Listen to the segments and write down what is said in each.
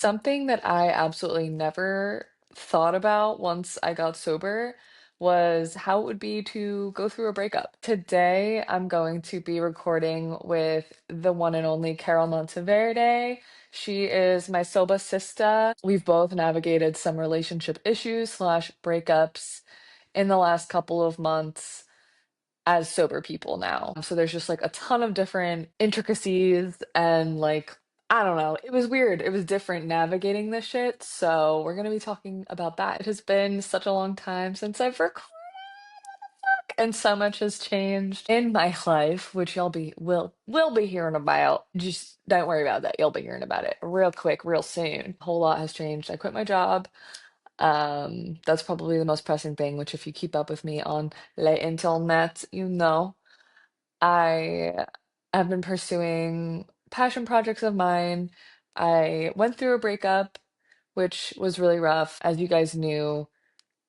Something that I absolutely never thought about once I got sober was how it would be to go through a breakup. Today, I'm going to be recording with the one and only Carol Monteverde. She is my soba sister. We've both navigated some relationship issues slash breakups in the last couple of months as sober people now. So there's just like a ton of different intricacies and like I don't know. It was weird. It was different navigating this shit. So we're gonna be talking about that. It has been such a long time since I've recorded and so much has changed in my life, which y'all will be hearing about. Just don't worry about that. You'll be hearing about it real quick, real soon. A whole lot has changed. I quit my job. That's probably the most pressing thing, which if you keep up with me on Le Internet, you know. I have been pursuing passion projects of mine. I went through a breakup, which was really rough. As you guys knew,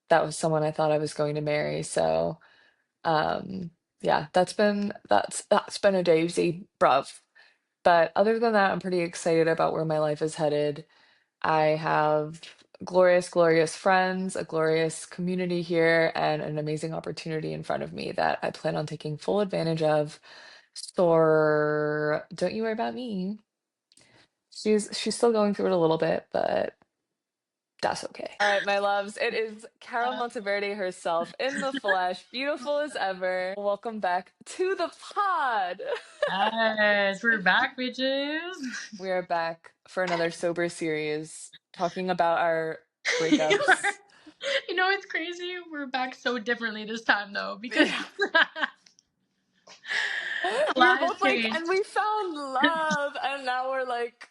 that was someone I thought I was going to marry. So, um, yeah, that's been a doozy, bruv. But other than that, I'm pretty excited about where my life is headed. I have glorious, glorious friends, a glorious community here, and an amazing opportunity in front of me that I plan on taking full advantage of. So don't you worry about me. She's still going through it a little bit, but that's okay. All right, my loves, it is Carol Monteverde herself in the flesh, beautiful as ever. Welcome back to the pod. Yes, we're back, bitches. We are back for another sober series talking about our you breakups. it's crazy. We're back so differently this time, though, because Yeah. a We were lot has both like, changed. and we found love, and now we're like,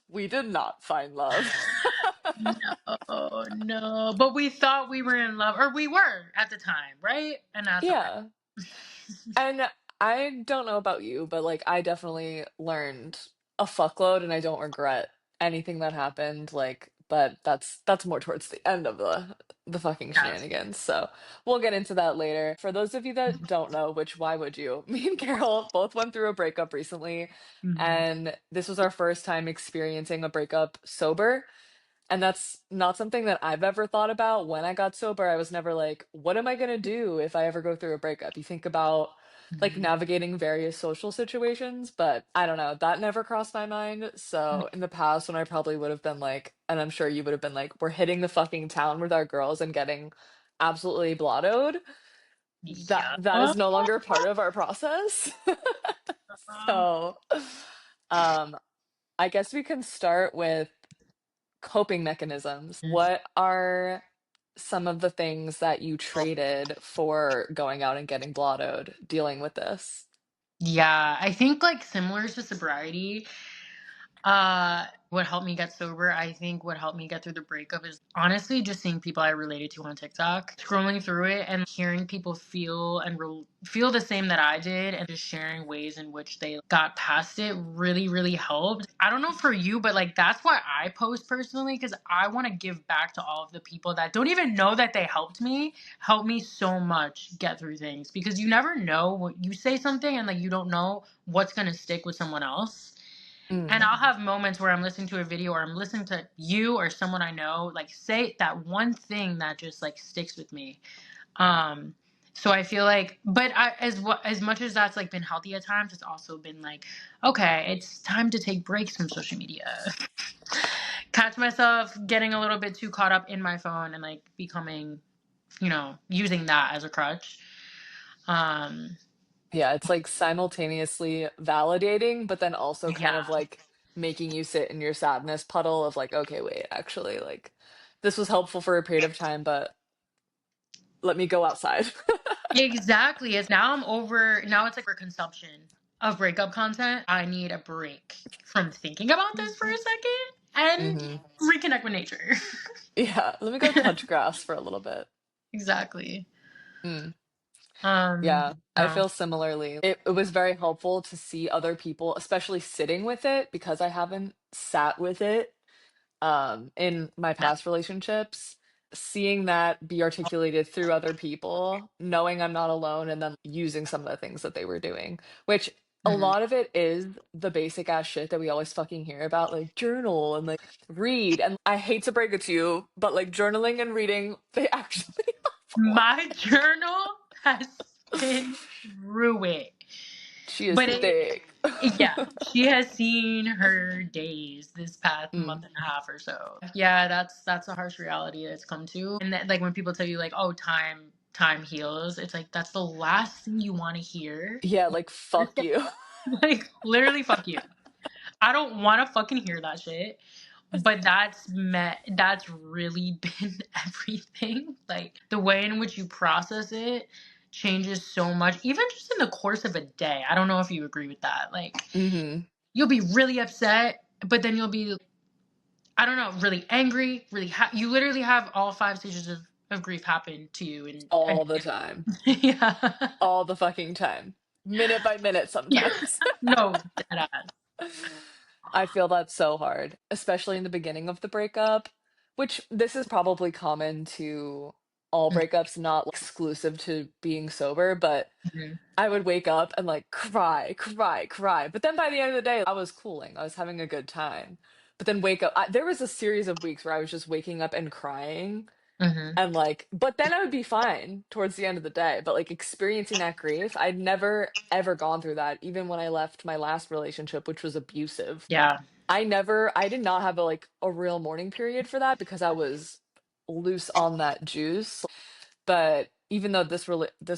we did not find love. Oh no, but we thought we were in love, or we were at the time, right? And that's okay. Yeah. And I don't know about you, but like I definitely learned a fuckload and I don't regret anything that happened. Like, but that's more towards the end of the fucking Yes. shenanigans. So we'll get into that later. For those of you that don't know, which why would you? Me and Carol both went through a breakup recently, Mhm. and this was our first time experiencing a breakup sober. And that's not something that I've ever thought about when I got sober. I was never like, what am I going to do if I ever go through a breakup? You think about like Mhm. navigating various social situations, but I don't know, that never crossed my mind. So in the past, when I probably would have been like, and I'm sure you would have been like, we're hitting the fucking town with our girls and getting absolutely blottoed, Yeah. that is no longer part of our process. So, um, I guess we can start with coping mechanisms. What are some of the things that you traded for going out and getting blottoed dealing with this? Yeah, I think like similar to sobriety. What helped me get sober, I think what helped me get through the breakup is honestly just seeing people I related to on TikTok, scrolling through it and hearing people feel and feel the same that I did, and just sharing ways in which they got past it really, really helped. I don't know for you, but like that's why I post personally, because I want to give back to all of the people that don't even know that they helped me so much get through things, because you never know what you say something and like you don't know what's going to stick with someone else. And Mm. I'll have moments where I'm listening to a video or I'm listening to you or someone I know like say that one thing that just like sticks with me. Um so I feel like, but as much as that's like been healthy at times, it's also been like, okay, it's time to take breaks from social media. Catch myself getting a little bit too caught up in my phone and like becoming, using that as a crutch. Um Yeah, it's like simultaneously validating, but then also kind yeah. of like making you sit in your sadness puddle of like, okay, wait, actually, like this was helpful for a period of time, but let me go outside. Exactly. Now it's like for consumption of breakup content. I need a break from thinking about this for a second and Hmm. reconnect with nature. Yeah, let me go touch grass for a little bit. Exactly. Mm. Um Yeah, I no. feel similarly. It was very helpful to see other people, especially sitting with it, because I haven't sat with it in my past relationships. Seeing that be articulated through other people, knowing I'm not alone, and then using some of the things that they were doing, which A Hmm. lot of it is the basic ass shit that we always fucking hear about, like journal and like read. And I hate to break it to you, but like journaling and reading, they actually help a lot. My journal has been through it. She is But thick. yeah, she has seen her days this past month Mm, and a half or so. Yeah, that's a harsh reality it's come to. And that, like when people tell you like, "Oh, time heals," it's like that's the last thing you want to hear. yeah, like fuck you. Like literally, fuck you. I don't want to fucking hear that shit. But that's really been everything. Like the way in which you process it changes so much, even just in the course of a day. I don't know if you agree with that. Like Hmm. you'll be really upset, but then you'll be, I don't know, really angry, really you literally have all five stages of grief happen to you in a All the day. time. Yeah. All the fucking time. Minute by minute Yeah. sometimes. No, dead ass. I feel that so hard, especially in the beginning of the breakup, which this is probably common to all breakups, not exclusive to being sober, but Mhm. I would wake up and like cry, cry, cry. But then by the end of the day, I was cooling. I was having a good time. But then wake up. There was a series of weeks where I was just waking up and crying. Mhm. And like, but then I would be fine towards the end of the day. But like experiencing that grief, I'd never ever gone through that, even when I left my last relationship, which was abusive. Yeah. I did not have a real mourning period for that because I was loose on that juice. But even though this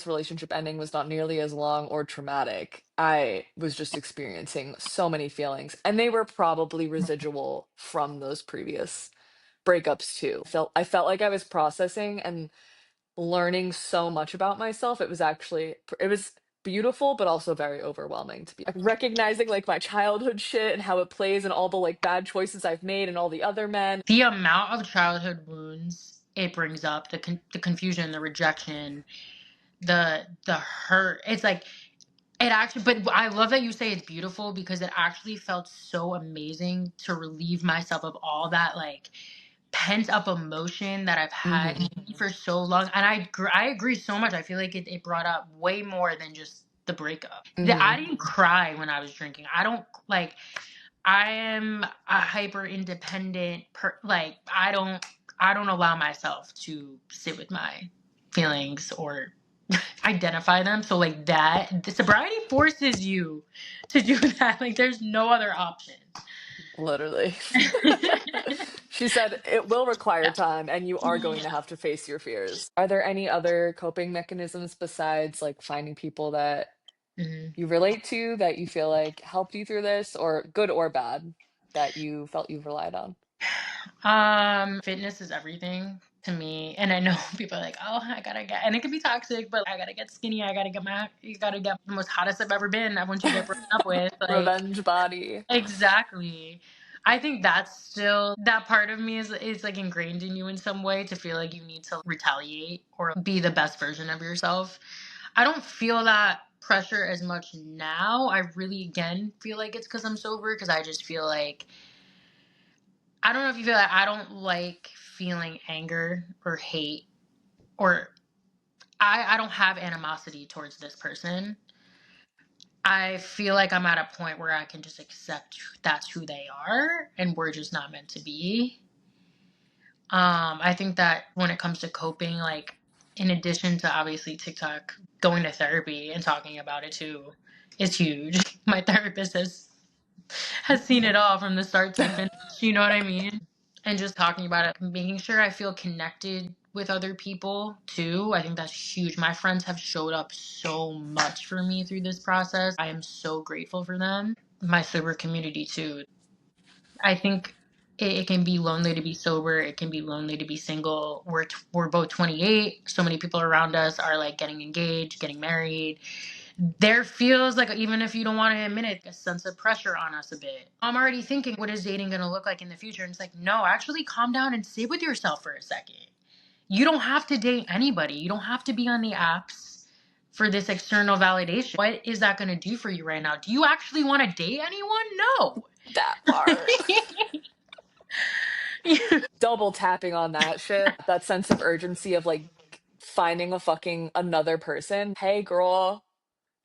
relationship ending was not nearly as long or traumatic, I was just experiencing so many feelings, and they were probably residual from those previous breakups too. I felt like I was processing and learning so much about myself. It was beautiful, but also very overwhelming to be like, recognizing like my childhood shit and how it plays and all the like bad choices I've made and all the other men. The amount of childhood wounds it brings up, the confusion, the rejection, the hurt. It's like it actually, but I love that you say it's beautiful because it actually felt so amazing to relieve myself of all that like pent up emotion that I've had Hmm. in me for so long. And I agree so much. I feel like it brought up way more than just the breakup. I Hmm. didn't cry when I was drinking. I don't like. I am a hyper independent like I don't allow myself to sit with my feelings or identify them. So like that the sobriety forces you to do that. Like there's no other option. Literally. She said it will require Yeah. time and you are going to have to face your fears. Are there any other coping mechanisms besides like finding people that Mhm. you relate to that you feel like helped you through this, or good or bad, that you felt you've relied on? Fitness is everything to me. And I know people are like, oh, I gotta get, and it can be toxic, but I gotta get skinny. You gotta get the most hottest I've ever been once you get broken up with. Like, Revenge body. exactly. I think that's still, that part of me is like ingrained in you in some way to feel like you need to retaliate or be the best version of yourself. I don't feel that pressure as much now. I really, again, feel like it's because I'm sober, because I just feel like, I don't know if you feel like I don't like feeling anger or hate or I don't have animosity towards this person. I feel like I'm at a point where I can just accept that's who they are and we're just not meant to be. I think that when it comes to coping, like in addition to obviously TikTok, going to therapy and talking about it too is huge. My therapist has seen it all from the start to the finish. You know what I mean? And just talking about it, making sure I feel connected with other people too. I think that's huge. My friends have showed up so much for me through this process. I am so grateful for them. My sober community too. I think it can be lonely to be sober. It can be lonely to be single. We're both 28. So many people around us are like getting engaged, getting married. There feels like, even if you don't want to admit it, a sense of pressure on us a bit. I'm already thinking, what is dating going to look like in the future? And it's like, no, actually calm down and sit with yourself for a second. You don't have to date anybody. You don't have to be on the apps for this external validation. What is that going to do for you right now? Do you actually want to date anyone? No. That part. Double tapping on that shit. That sense of urgency of like finding a fucking another person. Hey, girl.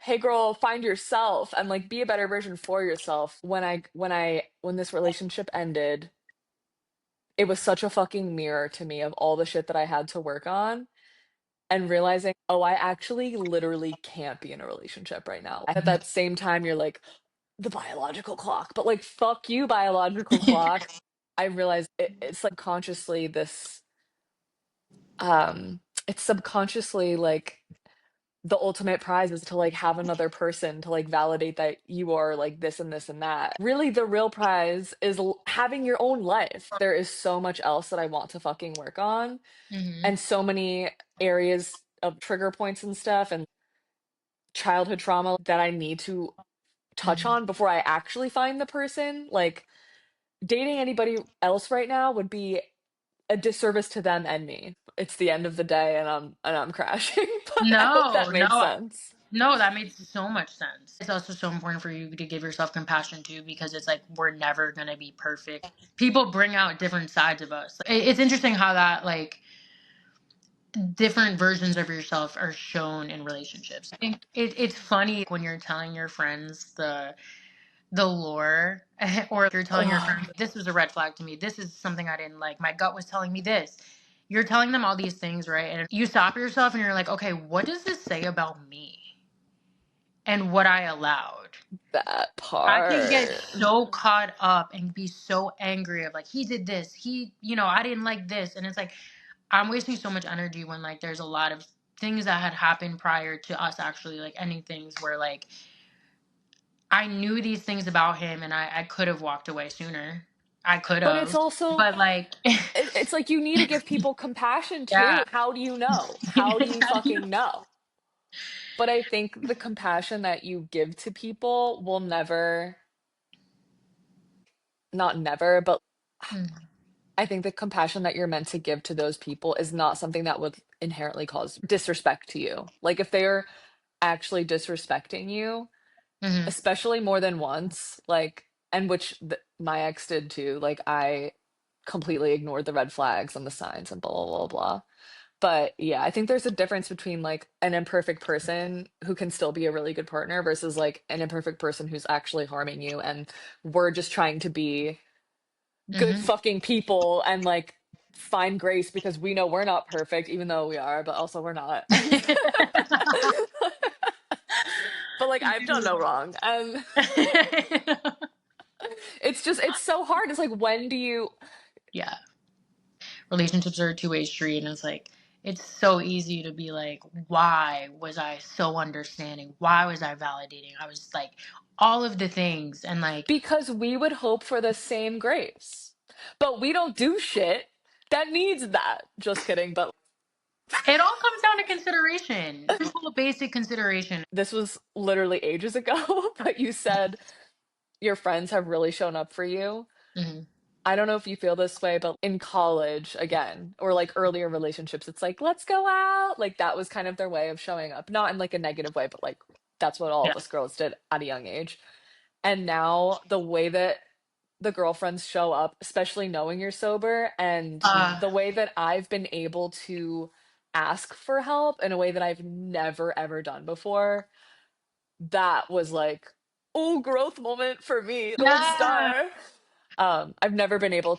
hey girl, find yourself and like be a better version for yourself. When this relationship ended, it was such a fucking mirror to me of all the shit that I had to work on and realizing, oh, I actually literally can't be in a relationship right now. At that same time, you're like, the biological clock, but like, fuck you, biological clock. I realized it's like consciously this, it's subconsciously like the ultimate prize is to like have another person to like validate that you are like this and this and that. Really, the real prize is having your own life. There is so much else that I want to fucking work on, Hmm. and so many areas of trigger points and stuff and childhood trauma that I need to touch Hmm. on before I actually find the person. Like dating anybody else right now would be a disservice to them and me. It's the end of the day and I'm crashing, but I hope that No, made no, sense. no, that makes so much sense. It's also so important for you to give yourself compassion too, because it's like we're never gonna be perfect. People bring out different sides of us. It's interesting how that like different versions of yourself are shown in relationships. I think it's funny when you're telling your friends the lore or you're telling your Ugh, friends this was a red flag to me, this is something I didn't like, my gut was telling me this. You're telling them all these things, right? And you stop yourself and you're like, okay, what does this say about me and what I allowed? that I can get part. so caught up and be so angry of like he did this, I didn't like this, and it's like I'm wasting so much energy when like there's a lot of things that had happened prior to us actually like ending things where like I knew these things about him and I could have walked away sooner. I could But it's have. also But like it's like you need to give people compassion yeah. too. How do you know? How do you How do you- fucking know? But I think the compassion that you give to people will never, not never, but Mm, I think the compassion that you're meant to give to those people is not something that would inherently cause disrespect to you. Like if they're actually disrespecting you, mhm. especially more than once, like, and which my ex did too, like I completely ignored the red flags and the signs and blah, blah, blah, blah. But yeah, I think there's a difference between like an imperfect person who can still be a really good partner versus like an imperfect person who's actually harming you. And we're just trying to be good Mhm. fucking people and like find grace because we know we're not perfect, even though we are, but also we're not. But like I've done no wrong. And it's so hard. It's like when do you Yeah. Relationships are a two-way street and it's like it's so easy to be like why was I so understanding, why was I validating, I was like all of the things and like because we would hope for the same grace. But we don't do shit that needs that. Just kidding, but it all comes down to consideration, simple basic consideration. this was literally ages ago, but you said your friends have really shown up for you. Hmm. I don't know if you feel this way, but in college, again, or like earlier relationships, it's like, let's go out. Like that was kind of their way of showing up. Not in like a negative way, but like that's what all Yeah. of us girls did at a young age. And now the way that the girlfriends show up, especially knowing you're sober, and uh the way that I've been able to ask for help in a way that I've never ever done before, that was like, oh, growth moment for me, gold yeah. star. I've never been able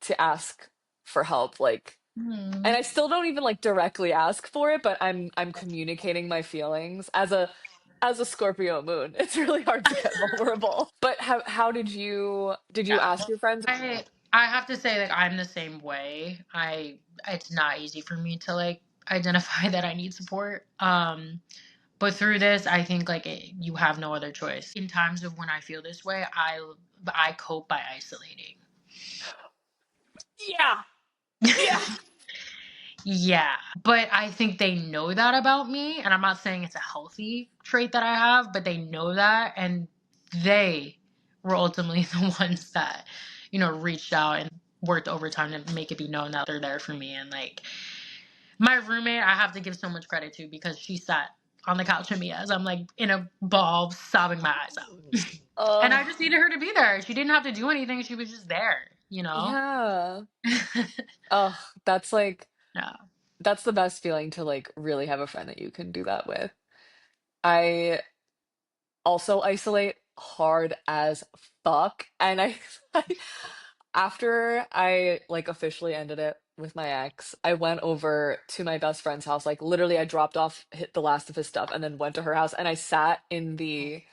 to ask for help, like, and Hmm. I still don't even like directly ask for it, but I'm communicating my feelings as a Scorpio moon. It's really hard to get vulnerable. But how did you Yeah. ask your friends? I have to say like I'm the same way. It's not easy for me to like identify that I need support. But through this, I think like you have no other choice. In times of when I feel this way, I cope by isolating. Yeah. Yeah. Yeah, but I think they know that about me, and I'm not saying it's a healthy trait that I have, but they know that, and they were ultimately the ones that, reached out and worked overtime to make it be known that they're there for me. And like my roommate, I have to give so much credit to because she sat on the couch with me as I'm like in a ball, sobbing my eyes out, and I Oh, just needed her to be there. She didn't have to do anything; she was just there. yeah. Oh, that's like Yeah. that's the best feeling to like really have a friend that you can do that with. I also isolate hard as fuck. And I after I like officially ended it with my ex, I went over to my best friend's house. Like literally I dropped off hit the last of his stuff and then went to her house and I sat in the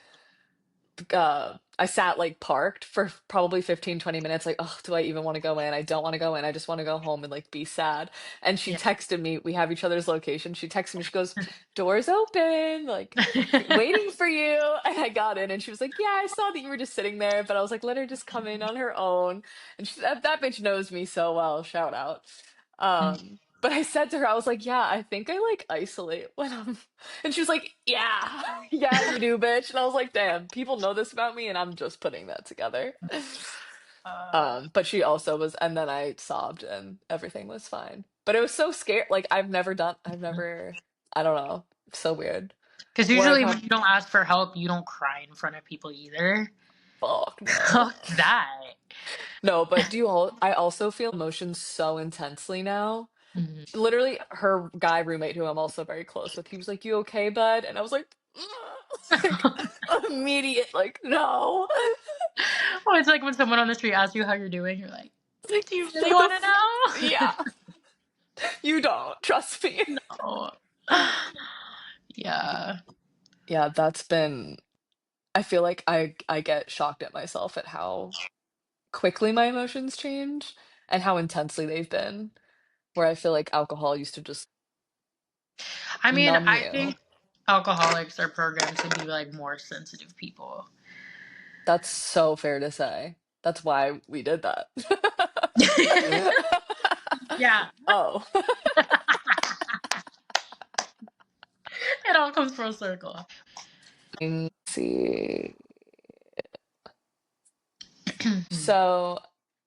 I sat like parked for probably 15-20 minutes like, oh, do I even want to go in? I don't want to go in. I just want to go home and like be sad. And she Yeah. texted me, we have each other's location. She texted me, she goes, doors open, like waiting for you. And I got in and she was like, yeah, I saw that you were just sitting there, but I was like, let her just come in on her own. And that bitch knows me so well. Shout out. But I said to her, I was like, yeah, I think I like isolate when I'm and she was like, yeah, yeah, you do, bitch. And I was like, damn, people know this about me and I'm just putting that together. uh, But she also was, and then I sobbed and everything was fine. But it was so scary. Like I've never, I don't know, so weird. Because Where I usually come, when you don't ask for help, you don't cry in front of people either. fuck no. Fuck that. No, but I also feel emotions so intensely now. Mhm. Literally, her guy roommate, who I'm also very close with, he was like, "You okay, bud?" And I was like, like immediate, like, no. Well, it's like when someone on the street asks you how you're doing, you're like, Like, do you really shut the want to know? yeah, you don't trust me. No. Yeah. Yeah, that's been. I feel like I get shocked at myself at how quickly my emotions change and how intensely they've been. Where I feel like alcohol used to just I mean, numb I you. think alcoholics are programmed to be like more sensitive people. That's so fair to say. That's why we did that. Yeah. Oh. It all comes full circle. Let's see. So,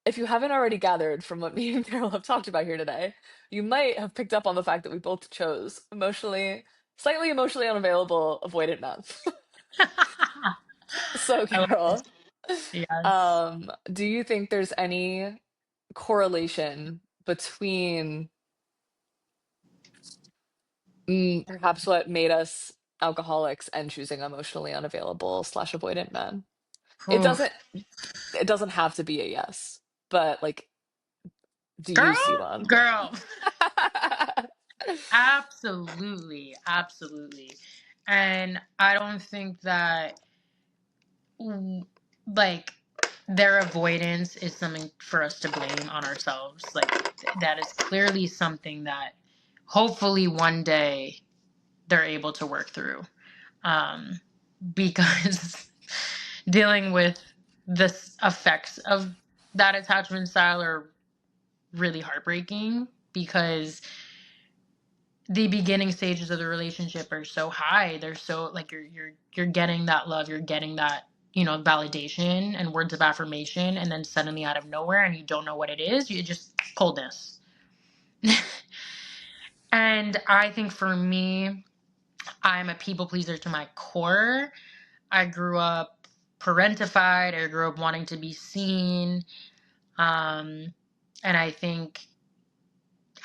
if you haven't already gathered from what me and Carol have talked about here today, you might have picked up on the fact that we both chose slightly emotionally unavailable, avoidant men. So, I love Carol, this. Yes. do you think there's any correlation between perhaps what made us alcoholics and choosing emotionally unavailable slash avoidant men? It Oof. doesn't it doesn't have to be a yes, but like, do Girl, you see one? girl. Absolutely. Absolutely. And I don't think that mm, like their avoidance is something for us to blame on ourselves. Like that is clearly something that hopefully one day they're able to work through. Um, because dealing with the effects of that attachment style are really heartbreaking because the beginning stages of the relationship are so high. They're so like you're getting that love, you're getting that, validation and words of affirmation, and then suddenly out of nowhere and you don't know what it is, you just coldness. And I think for me, I'm a people pleaser to my core. I grew up parentified. I grew up wanting to be seen. And I think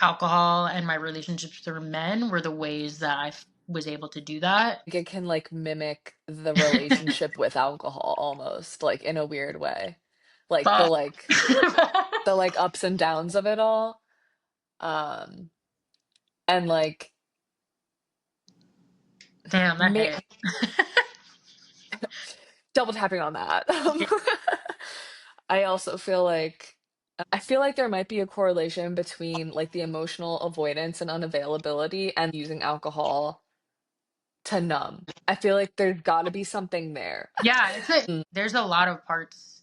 alcohol and my relationships through men were the ways that was able to do that. Like it can like mimic the relationship with alcohol almost, like in a weird way. Like Fuck. the like ups and downs of it all. Um and like Damn, that may hit. double tapping on that. Yeah. I also feel like I feel like there might be a correlation between like the emotional avoidance and unavailability and using alcohol to numb. I feel like there's got to be something there. Yeah, Mm. there's a lot of parts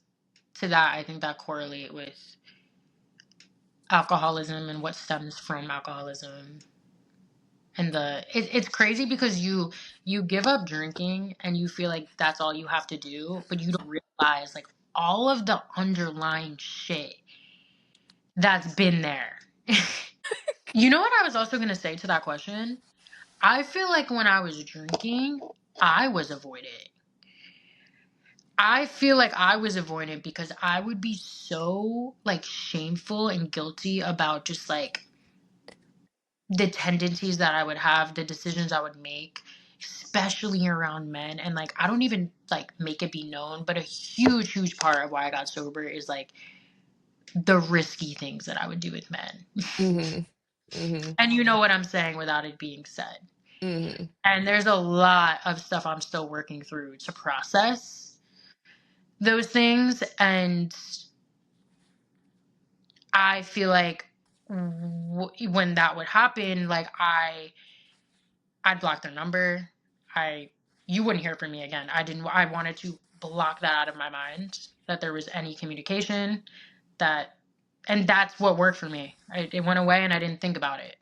to that I think that correlate with alcoholism and what stems from alcoholism. And it's crazy because you give up drinking and you feel like that's all you have to do, but you don't realize like all of the underlying shit that's been there. You know what I was also going to say to that question? I feel like when I was drinking, I was avoided. I feel like I was avoided because I would be so like shameful and guilty about just like the tendencies that I would have, the decisions I would make. especially around men. And like, I don't even like make it be known, but a huge, huge part of why I got sober is like the risky things that I would do with men. Hmm. Hmm. And you know what I'm saying without it being said. Hmm. And there's a lot of stuff I'm still working through to process those things. And I feel like when that would happen, like I'd block their number. I You wouldn't hear from me again. I wanted to block that out of my mind, that there was any communication, that and that's what worked for me. It went away and I didn't think about it.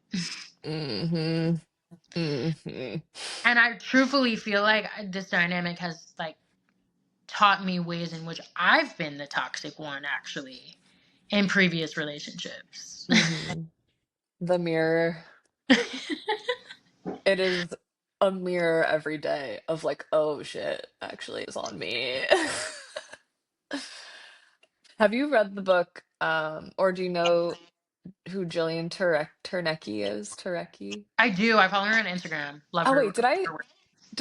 Hmm. Hmm. And I truthfully feel like this dynamic has like taught me ways in which I've been the toxic one actually in previous relationships. Hmm. The mirror. It is a mirror every day of like, oh shit, actually is on me. Have you read the book, or do you know who Jillian Turnecki is? Turecki? I do. I follow her on Instagram. Love Oh her. wait, did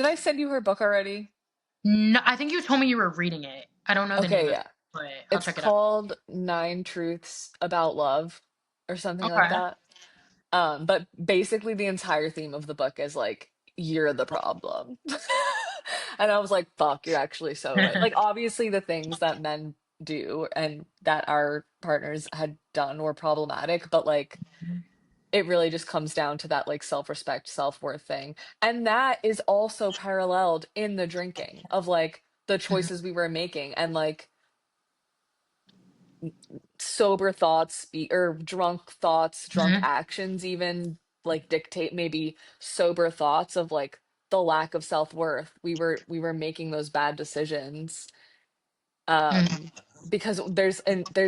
I send you her book already? No, I think you told me you were reading it. I don't know the name Okay, of it, yeah. but I'll It's check it out. called Nine Truths About Love or something like Okay. that. But basically the entire theme of the book is like, you're the problem. And I was like, fuck, you're actually so right. Like, obviously, the things that men do and that our partners had done were problematic, but like, it really just comes down to that like self-respect, self-worth thing. And that is also paralleled in the drinking of like the choices we were making and like sober thoughts or drunk thoughts, drunk Mhm. actions even like dictate maybe sober thoughts of like the lack of self-worth. We were making those bad decisions Mhm. um because there's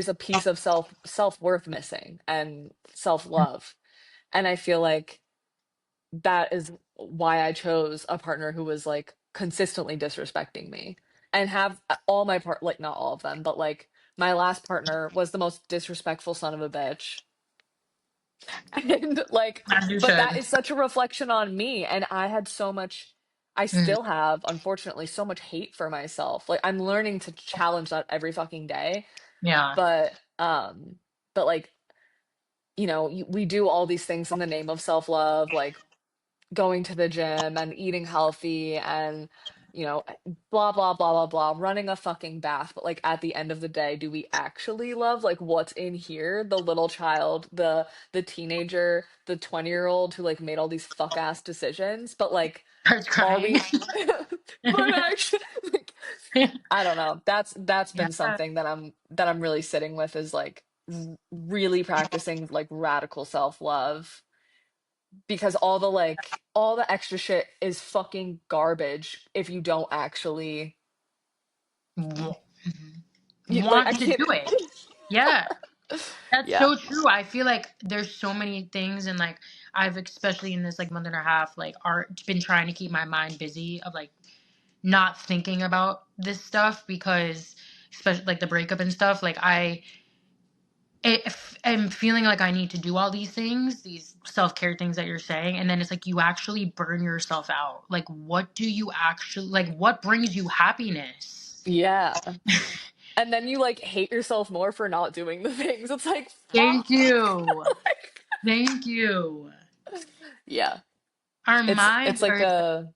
a piece of self-worth missing and self-love. And I feel like that is why I chose a partner who was like consistently disrespecting me and have all my like not all of them, but like my last partner was the most disrespectful son of a bitch. And like, As you but that should. is such a reflection on me. And I had so much, I Mhm. still have, unfortunately, so much hate for myself. Like I'm learning to challenge that every fucking day. Yeah. But but like, we do all these things in the name of self-love, like going to the gym and eating healthy and blah blah blah blah blah, running a fucking bath, but like at the end of the day, do we actually love like what's in here, the little child, the teenager, the 20-year-old who like made all these fuck ass decisions, but like Starts are crying. we but actually like, I don't know, that's Yeah. been something that I'm really sitting with is like really practicing like radical self-love because all the extra shit is fucking garbage if you don't actually Mhm. like Want I to can't. do it. Yeah. That's Yeah. so true. I feel like there's so many things, and like I've especially in this like month and a half like art been trying to keep my mind busy of like not thinking about this stuff because especially like the breakup and stuff like I'm feeling like I need to do all these things, these self-care things that you're saying, and then it's like you actually burn yourself out. Like what do you actually like, what brings you happiness? Yeah. And then you like hate yourself more for not doing the things. It's like fuck. Thank you. Thank you. Yeah. Our It's minds like are a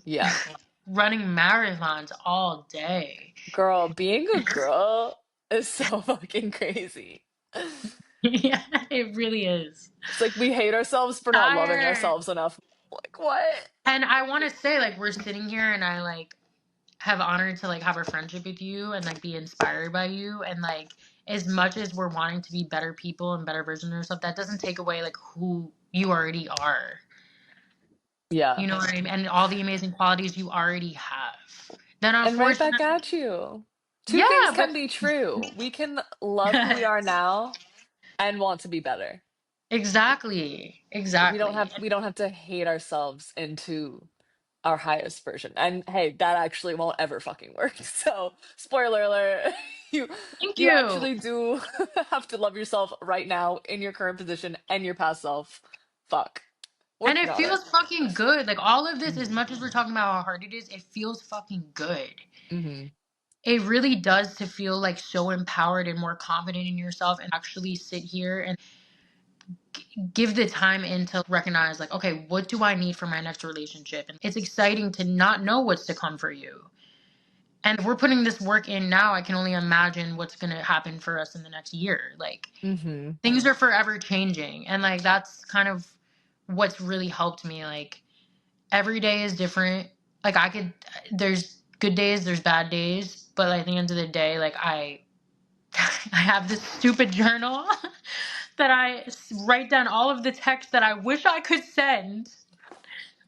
yeah. running marathons all day. Girl, being a girl is so fucking crazy. Yeah, it really is. It's like we hate ourselves for not loving Tired. ourselves enough. Like what? And I want to say, like, we're sitting here and I, like, have honored to, like, have a friendship with you and, like, be inspired by you. And, like, as much as we're wanting to be better people and better versions of ourselves, that doesn't take away, like, who you already are. Yeah. You know what I mean? And all the amazing qualities you already have. Then, And right back unfortunately, at you. Two things yeah, but can be true. We can love who we are now and want to be better. exactly. We don't Exactly. have we don't have to hate ourselves into our highest version. And hey, that actually won't ever fucking work. So, spoiler alert, you Thank you you. actually do have to love yourself right now in your current position and your past self. Fuck. And Working it on it. feels fucking good. Like all of this, as Hmm. much as we're talking about how hard it is, it feels fucking good. Hmm. It really does to feel like so empowered and more confident in yourself and actually sit here and give the time in to recognize, like, okay, what do I need for my next relationship? And it's exciting to not know what's to come for you. And if we're putting this work in now, I can only imagine what's going to happen for us in the next year. Like, Hmm. things are forever changing. And, like, that's kind of what's really helped me. Like, every day is different. Like, there's good days, there's bad days. But at the end of the day, like, I have this stupid journal that I write down all of the text that I wish I could send,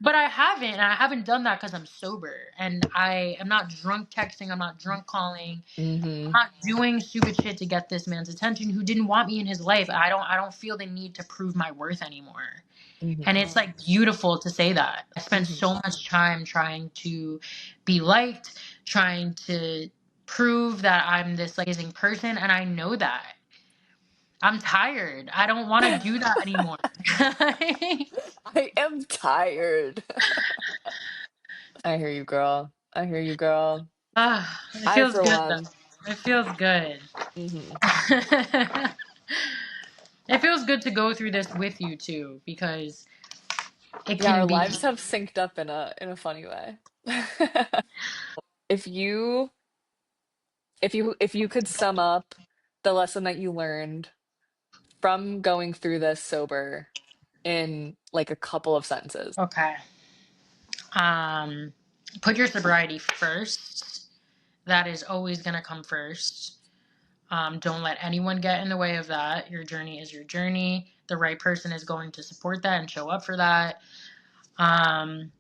but I haven't. And I haven't done that because I'm sober and I am not drunk texting. I'm not drunk calling. Hmm. I'm not doing stupid shit to get this man's attention who didn't want me in his life. I don't feel the need to prove my worth anymore. And Hmm. it's like beautiful to say that. I spent Hmm. so much time trying to be liked, trying to prove that I'm this like amazing person, and I know that. I'm tired. I don't want to do that anymore. I am tired. I hear you, girl. I hear you, girl. It I, feels for good one, though. It feels good. hmm It feels good to go through this with you too, because it yeah, our can be. lives have synced up in a funny way. If you if you could sum up the lesson that you learned from going through this sober in like a couple of sentences. Okay. Um, Put your sobriety first. That is always going to come first. Don't let anyone get in the way of that. Your journey is your journey. The right person is going to support that and show up for that. Um,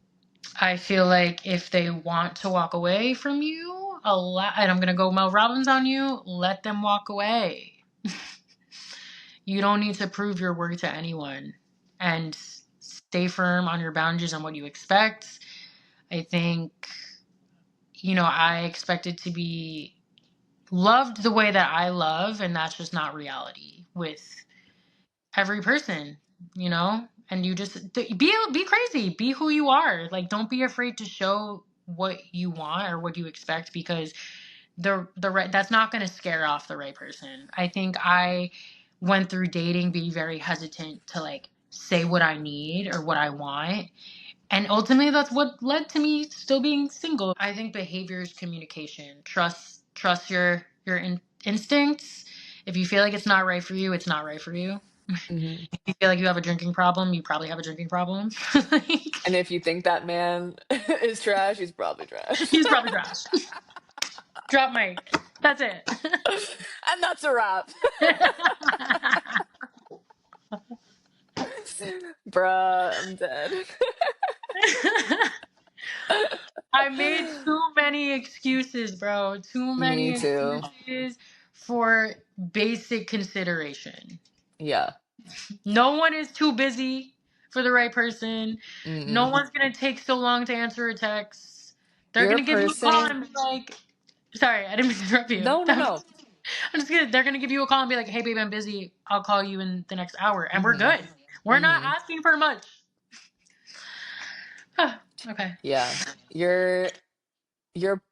I feel like if they want to walk away from you, and I'm going to go Mel Robbins on you, let them walk away. You don't need to prove your worth to anyone. And stay firm on your boundaries and what you expect. I think, I expected to be loved the way that I love, and that's just not reality with every person, And you just be crazy, be who you are. Like, don't be afraid to show what you want or what you expect, because the right that's not going to scare off the right person. I think I went through dating being very hesitant to like say what I need or what I want, and ultimately that's what led to me still being single. I think behavior is communication. Trust your instincts. If you feel like it's not right for you, it's not right for you. Hmm. If you feel like you have a drinking problem, you probably have a drinking problem. Like, And if you think that man is trash, he's probably trash. he's probably trash. Drop mic. That's it. And that's a wrap. Bruh, I'm dead. I made too many excuses, bro. Too Me many too. excuses for basic consideration. Yeah. No one is too busy for the right person. No Mm-mm. one's gonna take so long to answer a text. They're You're a gonna give you a call person. and be like, sorry, I didn't mean to interrupt you. No, no, no. They're gonna give you a call and be like, hey babe, I'm busy. I'll call you in the next hour. And we're Hmm. good. We're not Hmm. asking for much. Okay. Yeah. You're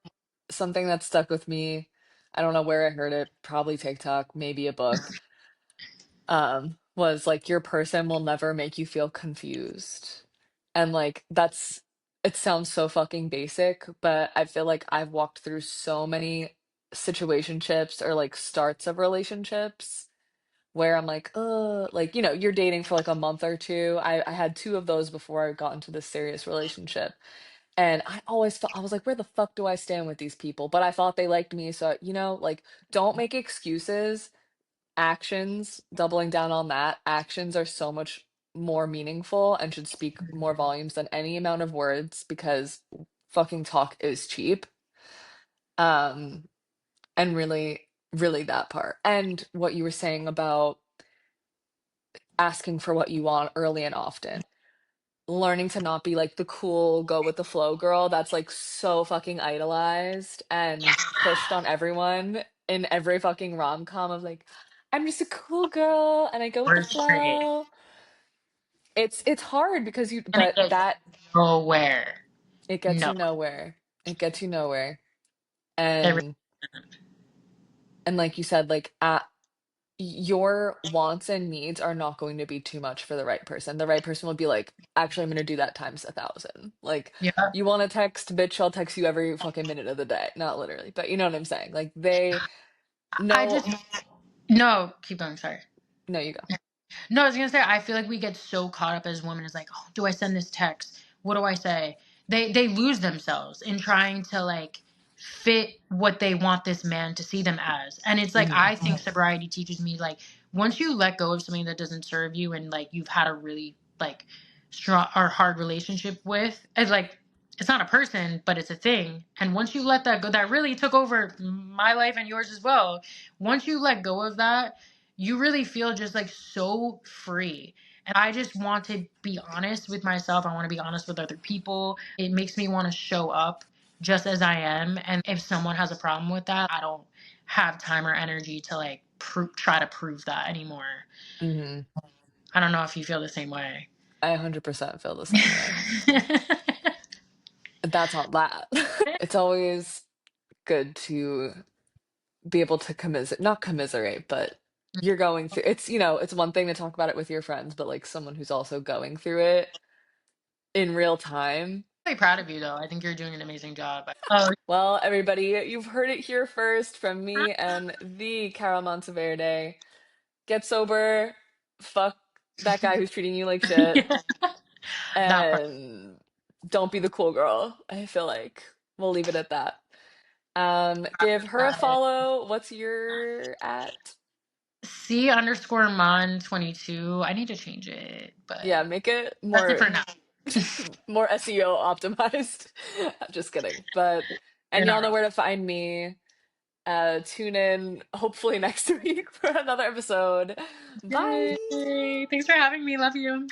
something that stuck with me. I don't know where I heard it, probably TikTok, maybe a book. Was like your person will never make you feel confused. And like that's it sounds so fucking basic, but I feel like I've walked through so many situationships or like starts of relationships where I'm like, like, you're dating for like a month or two. I had two of those before I got into this serious relationship. And I always felt I was like, where the fuck do I stand with these people? But I thought they liked me. So, like, don't make excuses. Actions, doubling down on that, actions are so much more meaningful and should speak more volumes than any amount of words because fucking talk is cheap. Um, and really, really that part. And what you were saying about asking for what you want early and often. Learning to not be like the cool, go with the flow girl that's like so fucking idolized and pushed on everyone in every fucking rom-com of like, I'm just a cool girl and I go with the Worst trait. flow. It's hard because And it but gets that nowhere. it gets No. you nowhere. It gets you nowhere. It really, And like you said, like your wants and needs are not going to be too much for the right person. The right person will be like, actually, I'm gonna do that times 1,000. Like, yeah. you want to text, bitch, I'll text you every fucking minute of the day. Not literally, but you know what I'm saying. Like they I know. just, no, keep going, sorry. No, you go. No, I was gonna say I feel like we get so caught up as women. It's like, oh, do I send this text? What do I say? They lose themselves in trying to like fit what they want this man to see them as. And it's like Hmm. I think sobriety teaches me like once you let go of something that doesn't serve you and like you've had a really like strong or hard relationship with, it's like it's not a person, but it's a thing. And once you let that go, that really took over my life and yours as well. Once you let go of that, you really feel just like so free. And I just want to be honest with myself. I want to be honest with other people. It makes me want to show up just as I am. And if someone has a problem with that, I don't have time or energy to like try to prove that anymore. Hmm. I don't know if you feel the same way. I 100% feel the same way. That's all that. It's always good to be able to not commiserate, but you're going through it's, it's one thing to talk about it with your friends, but like someone who's also going through it in real time. Really proud of you though. I think you're doing an amazing job. Oh, Well, everybody, you've heard it here first from me and the Carol Monteverde. Get sober, fuck that guy who's treating you like shit, that part. and don't be the cool girl. I feel like we'll leave it at that. Give her a Got it. follow. What's your at? C underscore mon 22. I need to change it, but Yeah, make it that's it more for now. more SEO optimized. I'm just kidding. But You're and not y'all know wrong. where to find me. Tune in hopefully next week for another episode. Bye. Yay. Thanks for having me. Love you.